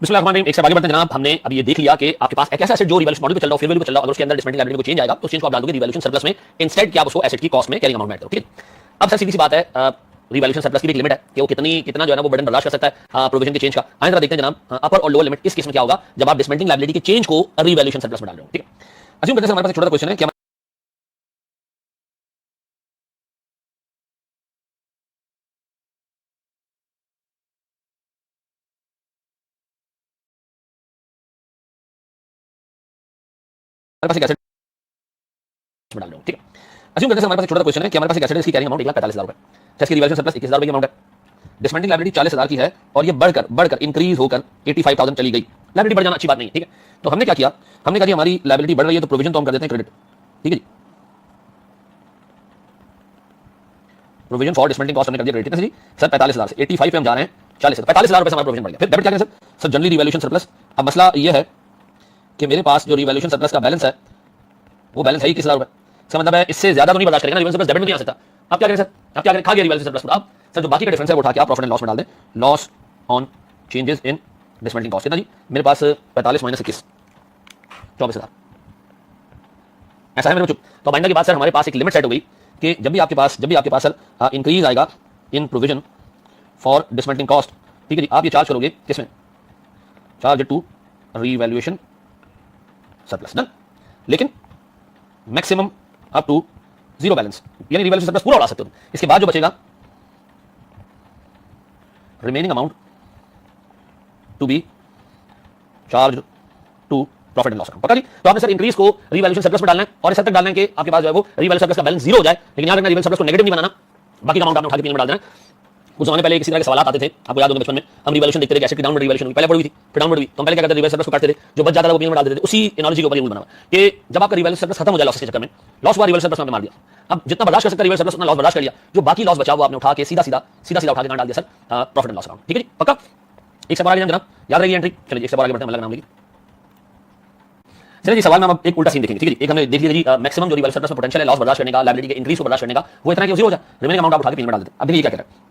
बिस्मिल्लाहिर्रहमानिर्रहीम। एक से आगे बढ़ते हैं जनाब। हमने अब ये देख लिया कि आपके पास एक ऐसा एसेट जो रिवैल्यूएशन मॉडल पे चल रहा हो, फेयर वैल्यू पे चल रहा हो, अगर उसके अंदर डिस्काउंटिंग लायबिलिटी में कोई चेंज आएगा तो चेंज को आप डाल दोगे रिवैल्यूएशन सरप्लस में, इंस्टेड क्या आप उसको एसेट की कॉस्ट में कैरिंग अमाउंट में ऐड करो। ठीक है, अब सर सीधी सी बात है, रिवैल्यूएशन सरप्लस की भी एक लिमिट है कि वो कितना जो है ना वो बर्डन बर्दाश्त कर सकता है प्रोविजन के चेंज का। आइए जरा देखते हैं जनाब अपर और लोअर लिमिट इस केस में क्या होगा जब आप डिस्काउंटिंग लायबिलिटी के चेंज को रिवैल्यूएशन सरप्लस में डाल रहे हो। ठीक है, अज्यूम करते हैं हमारे पास एक छोटा सा क्वेश्चन है कि हमारे पास एक एसेट में डाल रहे हो। ठीक है, अज्यूम करते हैं हमारे पास एक छोटा सा क्वेश्चन है कि हमारे पास एक एसेट है, इसकी कैरिंग अमाउंट 1,45,000 रुपए, इसकी रिवैल्यूएशन सरप्लस 21,000 रुपए की अमाउंट है, डिस्काउंटिंग लायबिलिटी 40,000 की है और ये बढ़कर इंक्रीज होकर 85,000 चली गई। लायबिलिटी बढ़ जाना अच्छी बात नहीं है। ठीक है, तो हमने क्या किया, हमने कहा जी हमारी लायबिलिटी बढ़ रही है तो प्रोविजन तो हम कर देते हैं क्रेडिट। ठीक है जी, प्रोविजन फॉर डिस्काउंटिंग कॉस्ट हमने कर दिया क्रेडिट। कितने जी सर 45,000 से 85 पे हम जा रहे हैं 40 से 45,000 रुपए से हमारा प्रोविजन बढ़ गया। फिर डेबिट क्या करें सर जनरली रिवैल्यूएशन सरप्लस। अब मसला ये है कि मेरे पास जो रिवैल्यूएशन सरप्लस का बैलेंस है वो बैलेंस है ही 21,000 रुपए। इसका मतलब है इससे ज्यादा तो नहीं बर्दाश्त करेगा, रिवैल्यूएशन सरप्लस डेबिट में नहीं आ सकता। आप क्या करें सर, आप क्या करें, खा गया रिवैल्यूएशन सरप्लस। आप सर जो बाकी का डिफरेंस है वो उठा के आप प्रॉफिट एंड लॉस में डाल दें, loss on changes in discounting cost. कितना जी मेरे पास 45 माइनस 21 24,000 ऐसा है मेरे को। तो आइंदा के बाद सर हमारे पास एक लिमिट सेट हो गई कि जब भी आपके पास सर इंक्रीज आएगा in provision for discounting cost, ठीक है जी, आप ये चार्ज करोगे किसमें, charge to revaluation surplus. Done, लेकिन maximum up to zero balance, यानी रिवैल्यूएशन सरप्लस पूरा उड़ा सकते हो। इसके बाद जो बचेगा remaining amount to be charge to profit and loss account. पक्का जी, तो आपने सर इंक्रीज को रिवैल्यूएशन सरप्लस में डालना है और इस हद तक डालना है कि आपके पास जो है वो रिवैल्यूएशन सरप्लस का बैलेंस जीरो हो जाए। लेकिन याद रखना रिवैल्यूएशन सरप्लस को नेगेटिव नहीं बनाना, बाकी का अमाउंट आपने उठा के पीएल में डाल देना है। कुछ समय पहले किसी तरह के सवाल आते थे, आपको याद होगा बचपन में हम रिवैल्यूएशन देखते थे, एसेट की डाउनवर्ड रिवैल्यूएशन पहले पड़ी थी, फिर डाउनवर्ड हुई, तो हम पहले क्या करते थे, रिवैल्यूएशन सरप्लस को काटते थे, जो बच जाता था वो पीएल में डाल देते थे। उसी एनालॉजी के ऊपर ये रूल बना कि जब आपका रिवैल्यूएशन सरप्लस खत्म हो जाए लॉस के चक्कर में, लॉस हुआ रिवैल्यूएशन सरप्लस में मार दिया, अब जितना बर्दाश्त कर सकता रिवैल्यूएशन सरप्लस उतना लॉस बर्दाश्त कर लिया, जो बाकी लॉस बचा वो आपने उठा के सीधा उठा के कहां डाल दिया sir, profit and loss account. ठीक है जी, पक्का। एक से आगे जनाब, याद रखिए एंट्री। चलिए एक से आगे बढ़ते हैं, अलग नाम लिखिए। चलिए जी, सवाल में हम एक उल्टा सीन देखेंगे। ठीक है जी, एक हमने देख लिया जी मैक्सिमम जो रिवैल्यूएशन सरप्लस में पोटेंशियल है लॉस बर्दाश्त करने का, लायबिलिटी के इंक्रीज को बर्दाश्त करने का, वो इतना कि जीरो हो जाए, रिमेनिंग अमाउंट आप उठा के पीएल में डाल देते। अब देखिए क्या कह रहा है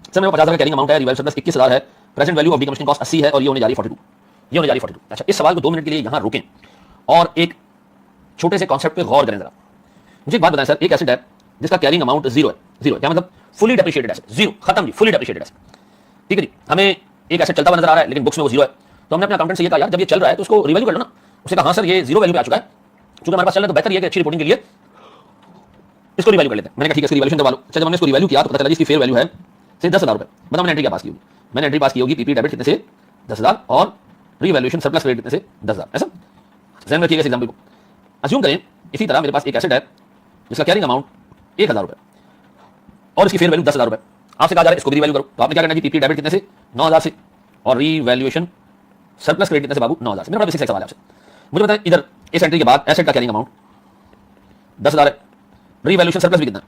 सर, मेरे 50,000 का कैरिंग अमाउंट है, रिवैल्यूएशन सरप्लस 21,000 है, प्रेजेंट वैल्यू ऑफ डिकमिशनिंग कॉस्ट 80 है और ये होने जा रही 42, ये होने जा रही 42। अच्छा, इस सवाल को 2 मिनट के लिए यहां रोकें और एक छोटे से कॉन्सेप्ट पे गौर करें जरा। मुझे एक बात बताएं सर, एक एसेट है जिसका कैरिंग अमाउंट जीरो है, जीरो क्या मतलब, फुली डेप्रिशिएटेड एसेट, जीरो खत्म जी, फुली डेप्रिशिएटेड एसेट। ठीक है जी, हमें एक एसेट चलता हुआ नजर आ रहा है लेकिन बुक्स में वो जीरो है, तो हमने अपने अकाउंटेंट से ये कहा यार जब ये चल रहा है तो उसको रिवैल्यू कर लो ना। उसने कहा हाँ सर ये जीरो वैल्यू पे आ चुका है, क्योंकि हमारे पास चल रहा है तो बेहतर ये है कि अच्छी रिपोर्टिंग के लिए इसको रिवैल्यू कर लेते हैं। मैंने कहा ठीक है इसकी रिवैल्यूएशन करवा लो। जब हमने इसको रिवैल्यू किया तो पता चला इसकी फेयर वैल्यू है से 10,000 रुपए। बताओ मैंने एंट्री क्या पास की होगी, मैंने एंट्री पास की होगी पीपी डेबिट कितने से 10,000 और रिवैल्यूएशन सरप्लस क्रेडिट कितने से 10,000। ऐसा ध्यान रखिएगा इस एग्जांपल को। अज्यूम करें इसी तरह मेरे पास एक एसेट है जिसका कैरिंग अमाउंट 1,000 रुपए और इसकी फेयर वैल्यू 10,000 रुपए। आपसे कहा जा रहा है इसको भी रिवैल्यू करो, तो आपने क्या करना है पीपी डेबिट कितने से 9,000 से और रिवैल्यूएशन सरप्लस क्रेडिट कितने से बाबू 9,000 से। मेरा बड़ा बेसिक सवाल है आपसे, मुझे बताएं इधर इस एंट्री के बाद एसेट का कैरिंग अमाउंट 10,000 है, रिवैल्यूएशन सरप्लस भी कितना,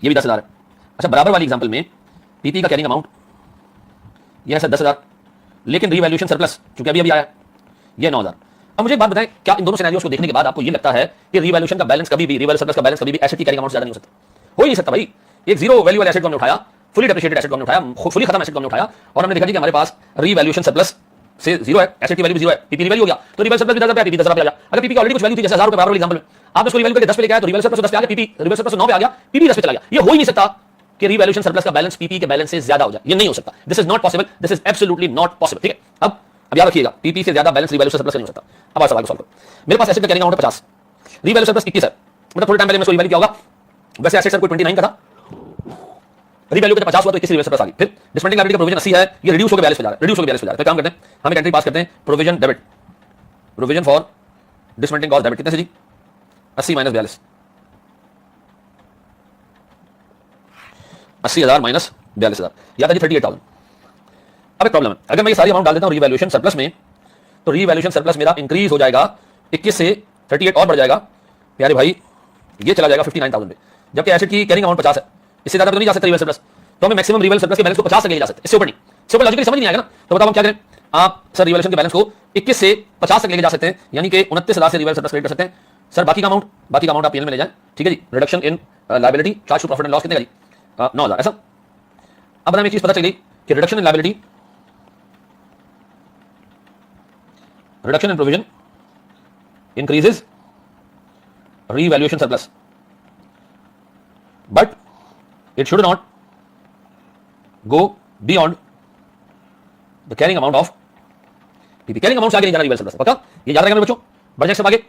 ये भी 10,000 है। अच्छा, बराबर वाली एग्जांपल में पीपी का कैरिंग अमाउंट यह है सर 10,000, लेकिन रिवैल्यूएशन सरप्लस क्योंकि अभी आया ये 9,000। अब मुझे एक बात बताएं, क्या इन दोनों सिनेरियोस को देखने के बाद आपको ये लगता है कि रिवैल्यूएशन का बैलेंस कभी भी, रिवैल्यूएशन सरप्लस का बैलेंस कभी भी एसेट की कैरिंग अमाउंट से ज्यादा नहीं हो सकता? हो ही नहीं सकता भाई। एक जीरो वैल्यू वाला एसेट को हमने उठाया, फुली डेप्रिशिएटेड एसेट को हमने उठाया, फुली खत्म एसेट को हमने उठाया और हमने देखा कि हमारे पास रिवैल्यूएशन सरप्लस से जीरो है, एसेट की वैल्यू भी जीरो है, पीपी रिवैल्यू हो गया तो रिवैल्यूएशन सरप्लस भी 10,000 पे, पीपी 10,000 पे आ गया। अगर पीपी की ऑलरेडी कुछ वैल्यू थी जैसे 1,000 रुपए बराबर एग्जांपल में, आप उसको रिवैल्यू करके 10 पे लेके आए तो रिवैल्यूएशन सरप्लस 10 पे आ गया, पीपी रिवैल्यूएशन सरप्लस 9 पे आ गया, पीपी 10 पे चला गया। ये हो ही नहीं सकता कि रिवैल्यूएशन सरप्लस का बैलेंस पीपी के बैलेंस से ज्यादा हो जाए, ये नहीं हो सकता। This is not possible, this is absolutely not possible. ठीक है, अब याद रखिएगा पीपी से ज्यादा बैलेंस रिवैल्यूएशन सरप्लस नहीं हो सकता। अब सवाल को सॉल्व करो। मेरे पास एसेट का कैरिंग अमाउंट 50, रिवैल्यूएशन सरप्लस 21 है, मतलब थोड़े टाइम पहले मैं इसको रिवैल्यू किया होगा, वैसे एसेट सर कोई 29 का था, रिवैल्यू पे 50 हुआ तो 21 रिवैल्यूएशन सरप्लस आ गई। फिर डिस्काउंटिंग लायबिलिटी का प्रोविजन 80 है, ये रिड्यूस होकर 42 पे जा रहा है, रिड्यूस होकर 42 पे जा रहा है। फिर काम करते हैं, हम एक एंट्री पास करते हैं provision debit, provision for discounting cost debit कितने से जी 80 माइनस 42, 80,000 माइनस 42,000 याद है जी 38,000। अब एक प्रॉब्लम है, अगर मैं ये सारी अमाउंट डाल देता हूं रिवैल्यूएशन सरप्लस में तो रिवैल्यूएशन सरप्लस मेरा इंक्रीज हो जाएगा 21 से 38 और बढ़ जाएगा प्यारे भाई, ये चला जाएगा 59,000 पे, जबकि एसेट की कैरिंग अमाउंट 50 है, इससे ज्यादा तो नहीं जा सकता रिवैल्यूएशन सरप्लस, तो हमें मैक्सिमम रिवैल्यूएशन सरप्लस के बैलेंस को 50 तक ले जा सकते, इससे ऊपर नहीं, इससे ऊपर लॉजिकली समझ नहीं आएगा ना। तो बताओ हम क्या करें, आप सर रिवैल्यूएशन के बैलेंस को 21 से 50 तक लेके जा सकते हैं, यानी कि 29,000 से रिवैल्यूएशन सरप्लस क्रेडिट कर सकते हैं सर। बाकी का अमाउंट आप पीएल में ले जाएं, ठीक है जी। Reduction in liability charge to profit and loss कितने का जी 9,000 ऐसा। अब हमें एक चीज पता चल गई कि reduction in liability reduction in provision increases revaluation surplus, but it should not go beyond the carrying amount of PP. Carrying amount से आगे नहीं जाना रिवैल्यूएशन सरप्लस, पक्का? ये याद रखेंगे बच्चों। बढ़ जाए सब आगे।